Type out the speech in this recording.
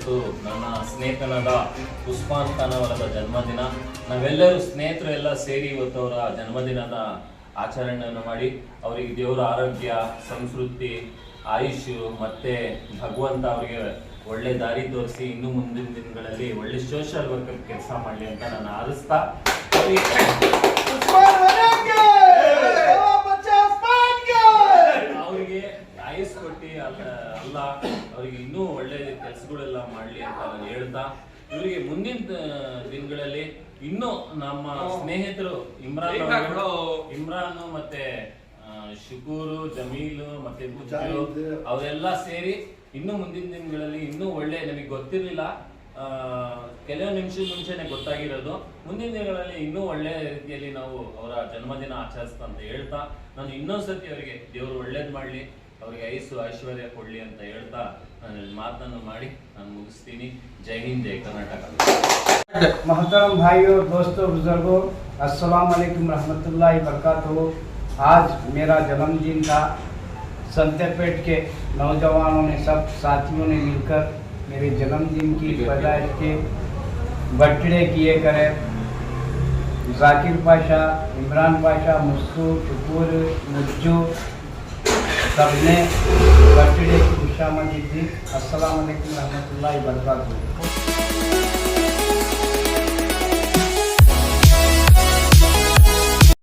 ಇವತ್ತು ನನ್ನ ಸ್ನೇಹಿತನಾದ ಉಸ್ಮಾನ್ ಖಾನ್ ಅವರ ಜನ್ಮದಿನ. ನಾವೆಲ್ಲರೂ ಸ್ನೇಹಿತರು ಎಲ್ಲ ಸೇರಿ ಇವತ್ತು ಅವರ ಜನ್ಮದಿನದ ಆಚರಣೆಯನ್ನು ಮಾಡಿ ಅವರಿಗೆ ದೇವರ ಆರೋಗ್ಯ, ಸಂಸ್ಕೃತಿ, ಆಯುಷ್ ಮತ್ತೆ ಭಗವಂತ ಅವರಿಗೆ ಒಳ್ಳೆ ದಾರಿ ತೋರಿಸಿ ಇನ್ನು ಮುಂದಿನ ದಿನಗಳಲ್ಲಿ ಒಳ್ಳೆ ಸೋಷಿಯಲ್ ವರ್ಕರ್ ಕೆಲಸ ಮಾಡಲಿ ಅಂತ ನಾನು ಹಾರೈಸ್ತಾ ಅವರಿಗೆ ಆಯುಷ್ ಕೊಟ್ಟು ಅಲ್ಲ ಅವರಿಗೆ ಇನ್ನೂ ಒಳ್ಳೆ ಕೆಲಸಗಳೆಲ್ಲ ಮಾಡಲಿ ಅಂತ ನಾನು ಹೇಳ್ತಾ ಇವರಿಗೆ ಮುಂದಿನ ದಿನಗಳಲ್ಲಿ ಇನ್ನೂ ನಮ್ಮ ಸ್ನೇಹಿತರು ಇಮ್ರಾನ್ ಮತ್ತೆ ಶುಕೂರು, ಜಮೀಲು ಮತ್ತೆ ಮುಜ್ಜು ಅವರೆಲ್ಲ ಸೇರಿ ಇನ್ನು ಮುಂದಿನ ದಿನಗಳಲ್ಲಿ ಇನ್ನೂ ಒಳ್ಳೆ, ನಮಗೆ ಗೊತ್ತಿರಲಿಲ್ಲ, ಕೆಲವು ನಿಮಿಷದ ಮುಂಚೆನೆ ಗೊತ್ತಾಗಿರೋದು, ಮುಂದಿನ ದಿನಗಳಲ್ಲಿ ಇನ್ನೂ ಒಳ್ಳೆ ರೀತಿಯಲ್ಲಿ ನಾವು ಅವರ ಜನ್ಮದಿನ ಆಚರಿಸ್ತಾ ಅಂತ ಹೇಳ್ತಾ ನಾನು ಇನ್ನೊಂದ್ಸತಿ ಅವರಿಗೆ ದೇವರು ಒಳ್ಳೇದು ಮಾಡಲಿ, ಅವರಿಗೆ ಐಶ್ವರ್ಯ ಕೊಡ್ಲಿ ಅಂತ ಹೇಳ್ತಾ ನಾನು ಮಾತನ್ನು ಮಾಡಿ ನಾನು ಮುಗಿಸ್ತೀನಿ. जय हिंद, जय कर्नाटक। मोहतरम भाइयों, दोस्तों, बुजुर्गों, अस्सलाम वालेकुम रहमतुल्लाहि वबरकातुहू। आज मेरा जन्मदिन था। संतेपेट के नौजवानों ने, सब साथियों ने मिलकर मेरे जन्मदिन की पैदाइश के बर्थडे किए करे। जाकिर पाशा, इमरान पाशा, मुस्कू, शुकूर, मुज्जू सबने बर्थडे की खुशामदी दी। अस्सलाम वालेकुम रहमतुल्लाहि वबरकातुहू।